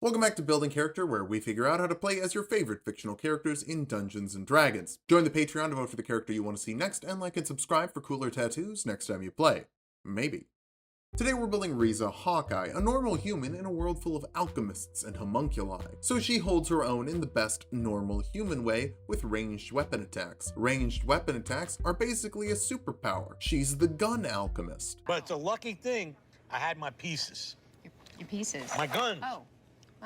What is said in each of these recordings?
Welcome back to Building Character, where we figure out how to play as your favorite fictional characters in Dungeons & Dragons. Join the Patreon to vote for the character you want to see next, and like and subscribe for cooler tattoos next time you play. Maybe. Today we're building Riza Hawkeye, a normal human in a world full of alchemists and homunculi. So she holds her own in the best normal human way with ranged weapon attacks. Ranged weapon attacks are basically a superpower. She's the gun alchemist. But it's a lucky thing I had my pieces. Your pieces? My guns. Oh.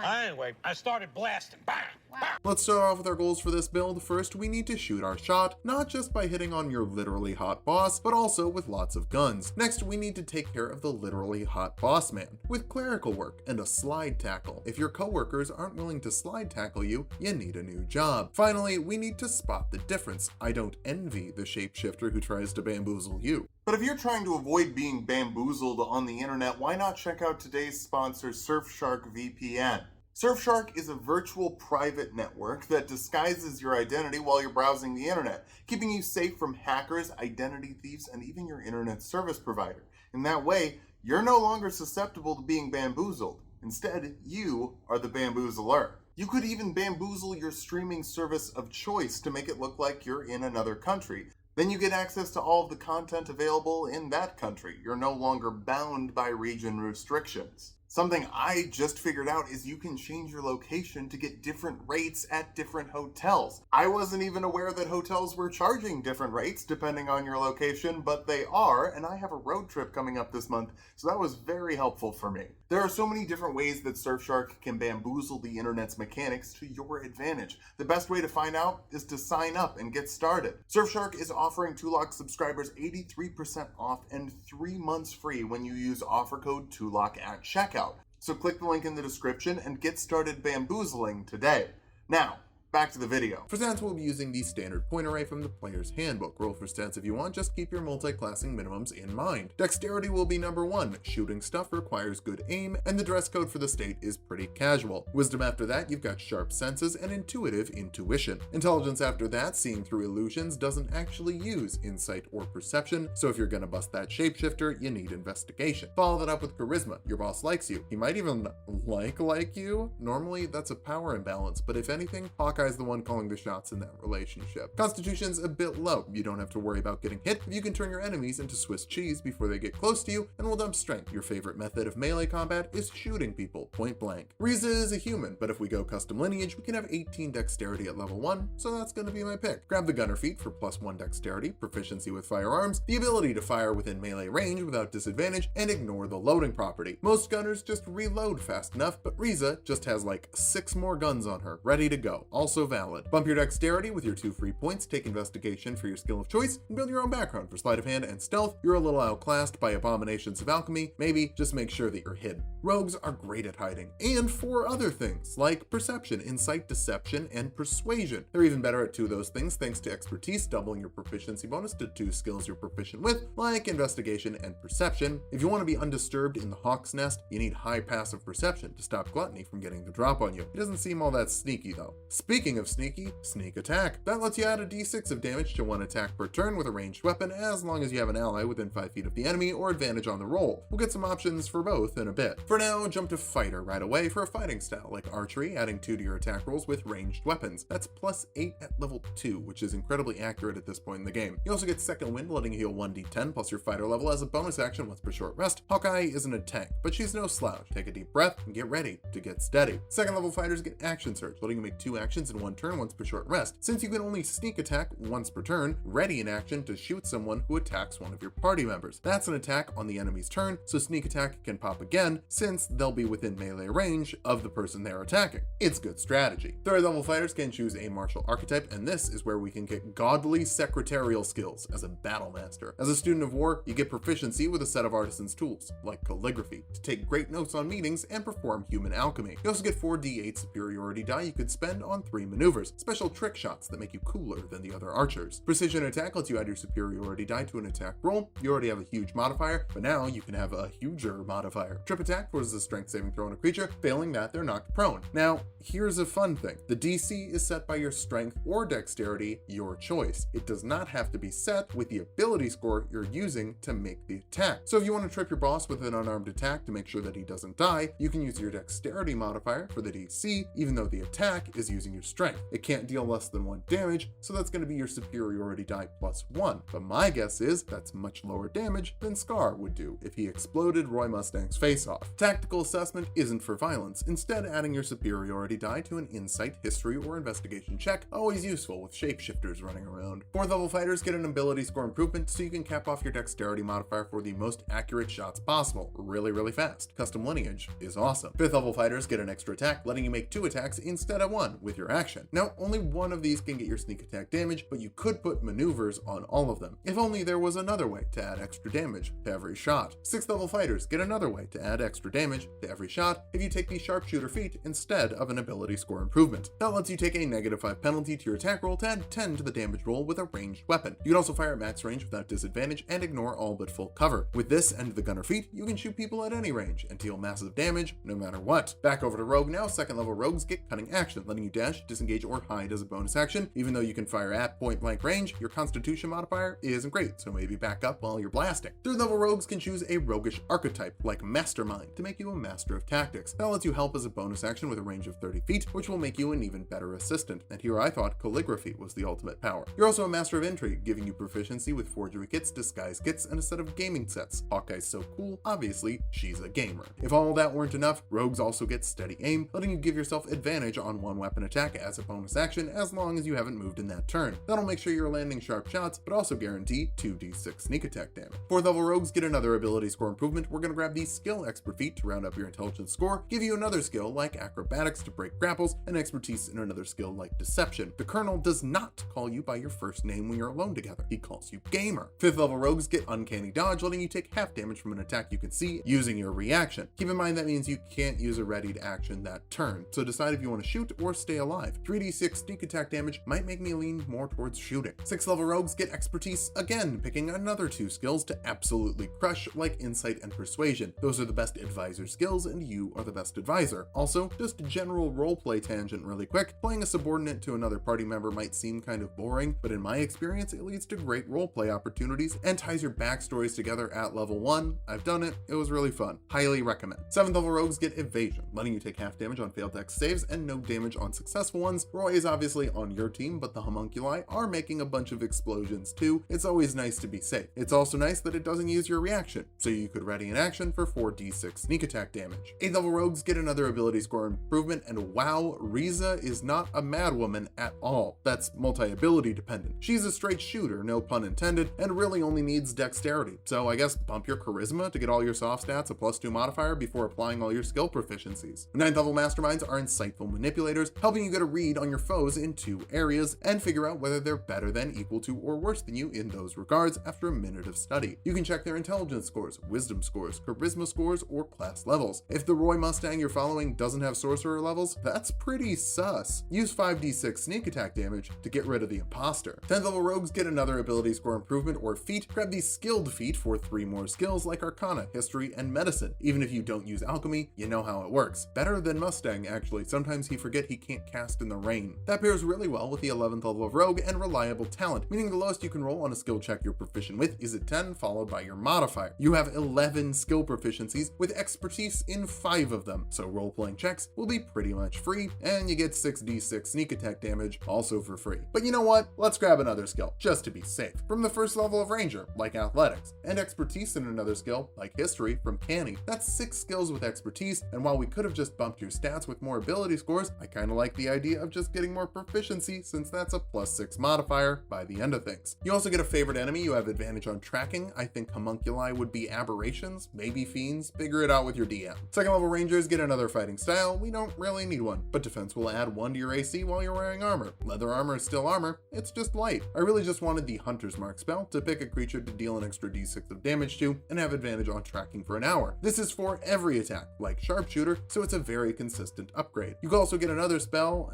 Anyway, I started blasting. Bang! Wow. Let's start off with our goals for this build. First, we need to shoot our shot, not just by hitting on your literally hot boss, but also with lots of guns. Next, we need to take care of the literally hot boss man with clerical work and a slide tackle. If your coworkers aren't willing to slide tackle you, you need a new job. Finally, we need to spot the difference. I don't envy the shapeshifter who tries to bamboozle you. But if you're trying to avoid being bamboozled on the internet, why not check out today's sponsor, Surfshark VPN? Surfshark is a virtual private network that disguises your identity while you're browsing the internet, keeping you safe from hackers, identity thieves, and even your internet service provider. In that way, you're no longer susceptible to being bamboozled. Instead, you are the bamboozler. You could even bamboozle your streaming service of choice to make it look like you're in another country. Then you get access to all of the content available in that country. You're no longer bound by region restrictions. Something I just figured out is you can change your location to get different rates at different hotels. I wasn't even aware that hotels were charging different rates depending on your location, but they are, and I have a road trip coming up this month, so that was very helpful for me. There are so many different ways that Surfshark can bamboozle the internet's mechanics to your advantage. The best way to find out is to sign up and get started. Surfshark is offering Tulok subscribers 83% off and 3 months free when you use offer code Tulok at checkout. So click the link in the description and get started bamboozling today. Now, back to the video. For stats, we'll be using the standard point array from the player's handbook. Roll for stats if you want, just keep your multi-classing minimums in mind. Dexterity will be number 1. Shooting stuff requires good aim, and the dress code for the state is pretty casual. Wisdom after that, you've got sharp senses and intuitive intuition. Intelligence after that, seeing through illusions, doesn't actually use insight or perception, so if you're gonna bust that shapeshifter, you need investigation. Follow that up with charisma. Your boss likes you. He might even like you. Normally, that's a power imbalance, but if anything, Hawkeye's the one calling the shots in that relationship. Constitution's a bit low. You don't have to worry about getting hit if you can turn your enemies into Swiss cheese before they get close to you, and will dump strength. Your favorite method of melee combat is shooting people point blank. Riza is a human, but if we go custom lineage, we can have 18 dexterity at level 1, so that's gonna be my pick. Grab the gunner feat for +1 dexterity, proficiency with firearms, the ability to fire within melee range without disadvantage, and ignore the loading property. Most gunners just reload fast enough, but Riza just has like 6 more guns on her, ready to go. Also valid. Bump your dexterity with your 2 free points, take investigation for your skill of choice, and build your own background for sleight of hand and stealth. You're a little outclassed by abominations of alchemy. Maybe just make sure that you're hidden. Rogues are great at hiding, and 4 other things like perception, insight, deception, and persuasion. They're even better at 2 of those things thanks to expertise, doubling your proficiency bonus to 2 skills you're proficient with, like investigation and perception. If you want to be undisturbed in the hawk's nest, you need high passive perception to stop gluttony from getting the drop on you. It doesn't seem all that sneaky though. Speaking of sneaky, sneak attack. That lets you add a d6 of damage to 1 attack per turn with a ranged weapon, as long as you have an ally within 5 feet of the enemy or advantage on the roll. We'll get some options for both in a bit. For now, jump to fighter right away for a fighting style like archery, adding 2 to your attack rolls with ranged weapons. That's +8 at level 2, which is incredibly accurate at this point in the game. You also get second wind, letting you heal 1d10 plus your fighter level as a bonus action once per short rest. Hawkeye isn't a tank, but she's no slouch. Take a deep breath and get ready to get steady. Second level fighters get action surge, letting you make 2 actions in 1 turn once per short rest. Since you can only sneak attack once per turn, ready in action to shoot someone who attacks one of your party members. That's an attack on the enemy's turn, so sneak attack can pop again since they'll be within melee range of the person they're attacking. It's good strategy. Third level fighters can choose a martial archetype, and this is where we can get godly secretarial skills as a battle master. As a student of war, you get proficiency with a set of artisan's tools, like calligraphy, to take great notes on meetings and perform human alchemy. You also get 4d8 superiority die you could spend on 3 maneuvers, special trick shots that make you cooler than the other archers. Precision attack lets you add your superiority die to an attack roll. You already have a huge modifier, but now you can have a huger modifier. Trip attack forces a strength saving throw on a creature, failing that they're knocked prone. Now, here's a fun thing. The DC is set by your strength or dexterity, your choice. It does not have to be set with the ability score you're using to make the attack. So if you want to trip your boss with an unarmed attack to make sure that he doesn't die, you can use your dexterity modifier for the DC, even though the attack is using your strength. It can't deal less than 1 damage, so that's going to be your superiority die plus 1. But my guess is that's much lower damage than Scar would do if he exploded Roy Mustang's face off. Tactical assessment isn't for violence, instead adding your superiority die to an insight, history, or investigation check, always useful with shapeshifters running around. 4th level fighters get an ability score improvement so you can cap off your dexterity modifier for the most accurate shots possible, really fast. Custom lineage is awesome. 5th level fighters get an extra attack, letting you make 2 attacks instead of 1 with your action. Now, only one of these can get your sneak attack damage, but you could put maneuvers on all of them. If only there was another way to add extra damage to every shot. 6th level fighters get another way to add extra damage to every shot if you take the sharpshooter feat instead of an ability score improvement. That lets you take a -5 penalty to your attack roll to add 10 to the damage roll with a ranged weapon. You can also fire at max range without disadvantage and ignore all but full cover. With this and the gunner feat, you can shoot people at any range and deal massive damage no matter what. Back over to rogue now. 2nd level rogues get cunning action, letting you dash, disengage, or hide as a bonus action. Even though you can fire at point blank range, your constitution modifier isn't great, so maybe back up while you're blasting. 3rd level rogues can choose a roguish archetype like Mastermind to make you a master of tactics. That lets you help as a bonus action with a range of 30 feet, which will make you an even better assistant. And here I thought calligraphy was the ultimate power. You're also a master of intrigue, giving you proficiency with forgery kits, disguise kits, and a set of gaming sets. Hawkeye's so cool, obviously she's a gamer. If all that weren't enough, rogues also get steady aim, letting you give yourself advantage on 1 weapon attack as a bonus action as long as you haven't moved in that turn. That'll make sure you're landing sharp shots, but also guarantee 2d6 sneak attack damage. 4th level rogues get another ability score improvement. We're going to grab the skill expert feat to round up your intelligence score, give you another skill like acrobatics to break grapples, and expertise in another skill like deception. The Colonel does not call you by your first name when you're alone together. He calls you Gamer. 5th level rogues get uncanny dodge, letting you take half damage from an attack you can see using your reaction. Keep in mind that means you can't use a readied action that turn, so decide if you want to shoot or stay alive. 3d6 sneak attack damage might make me lean more towards shooting. 6th level rogues get expertise, again picking another 2 skills to absolutely crush, like insight and persuasion. Those are the best advisor skills, and you are the best advisor. Also, just general roleplay tangent really quick, playing a subordinate to another party member might seem kind of boring, but in my experience it leads to great roleplay opportunities and ties your backstories together at level 1. I've done it, it was really fun. Highly recommend. 7th level rogues get evasion, letting you take half damage on failed dex saves and no damage on successful ones. Roy is obviously on your team, but the homunculi are making a bunch of explosions too. It's always nice to be safe. It's also nice that it doesn't use your reaction, so you could ready an action for 4d6 sneak attack damage. 8th level rogues get another ability score improvement, and wow, Riza is not a madwoman at all. That's multi-ability dependent. She's a straight shooter, no pun intended, and really only needs dexterity. So I guess bump your charisma to get all your soft stats a +2 modifier before applying all your skill proficiencies. 9th level masterminds are insightful manipulators, helping you get a read on your foes in 2 areas and figure out whether they're better than, equal to, or worse than you in those regards after a minute of study. You can check their intelligence scores, wisdom scores, charisma scores, or class levels. If the Roy Mustang you're following doesn't have sorcerer levels, that's pretty sus. Use 5d6 sneak attack damage to get rid of the imposter. 10th level rogues get another ability score improvement or feat. Grab the skilled feat for 3 more skills like Arcana, History, and Medicine. Even if you don't use alchemy, you know how it works. Better than Mustang, actually. Sometimes he forget he can't cast in the rain. That pairs really well with the 11th level of rogue and reliable talent, meaning the lowest you can roll on a skill check you're proficient with is a 10, followed by your modifier. You have 11 skill proficiencies with expertise in 5 of them, so role-playing checks will be pretty much free, and you get 6d6 sneak attack damage also for free. But you know what? Let's grab another skill, just to be safe. From the 1st level of Ranger, like Athletics, and expertise in another skill, like History, from Canny. That's 6 skills with expertise, and while we could have just bumped your stats with more ability scores, I kinda like the idea of just getting more proficiency, since that's a +6 modifier by the end of things. You also get a favorite enemy you have advantage on tracking. I think homunculi would be aberrations, maybe fiends, figure it out with your DM. 2nd level Rangers get another fighting style. We don't really need one, but defense will add 1 to your AC while you're wearing armor. Leather armor is still armor, it's just light. I really just wanted the Hunter's Mark spell to pick a creature to deal an extra d6 of damage to and have advantage on tracking for an hour. This is for every attack, like Sharpshooter, so it's a very consistent upgrade. You can also get another spell,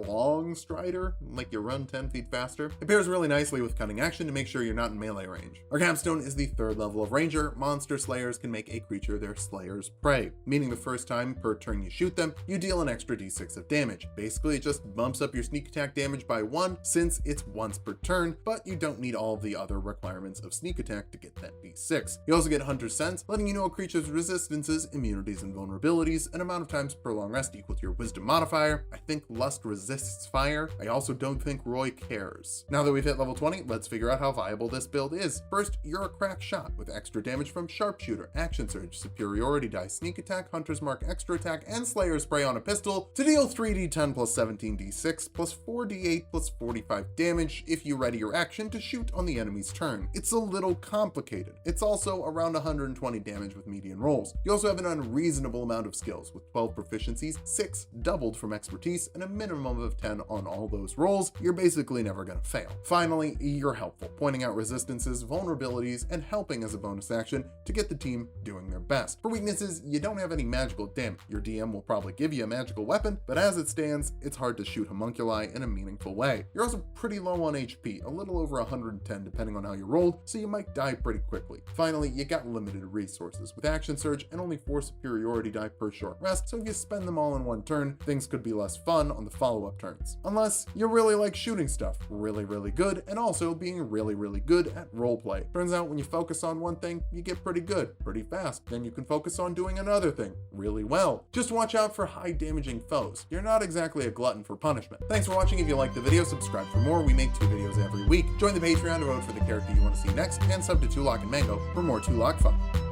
Long Strider, like you run 10 feet faster. It pairs really nicely with Cunning Action to make sure you're not in melee range. Our capstone is the 3rd level of Ranger. Monster Slayers can make a creature their Slayer's prey, meaning the first time per turn you shoot them, you deal an extra d6 of damage. Basically, it just bumps up your sneak attack damage by 1 since it's once per turn, but you don't need all of the other requirements of sneak attack to get that d6. You also get Hunter's Sense, letting you know a creature's resistances, immunities, and vulnerabilities, and amount of times per long rest equal to your wisdom modifier. I think Lust resists fire. I also don't think Roy cares. Now that we've hit level 20, let's figure out how viable this build is. First, you're a crack shot with extra damage from Sharpshooter, Action Surge, Superiority Die, Sneak Attack, Hunter's Mark, Extra Attack, and Slayer Spray on a pistol to deal 3d10 plus 17d6 plus 4d8 plus 45 damage if you ready your action to shoot on the enemy's turn. It's a little complicated. It's also around 120 damage with median rolls. You also have an unreasonable amount of skills with 12 proficiencies, 6 doubled from expertise, and a minimum of 10 on all those rolls. You're basically never gonna fail. Finally, you're helpful, pointing out resistances, vulnerabilities, and helping as a bonus action to get the team doing their best. For weaknesses, you don't have any magical damage. Your DM will probably give you a magical weapon, but as it stands, it's hard to shoot homunculi in a meaningful way. You're also pretty low on HP, a little over 110 depending on how you rolled, so you might die pretty quickly. Finally, you got limited resources with Action Surge and only 4 superiority die per short rest, so if you spend them all in one turn, things could be less fun on the follow-up turns. Unless you really like shooting stuff really good, and also being really good at roleplay. Turns out when you focus on one thing, you get pretty good, pretty fast. Then you can focus on doing another thing really well. Just watch out for high damaging foes. You're not exactly a glutton for punishment. Thanks for watching. If you liked the video, subscribe for more. We make 2 videos every week. Join the Patreon to vote for the character you want to see next, and sub to Tulok and Mango for more Tulok fun.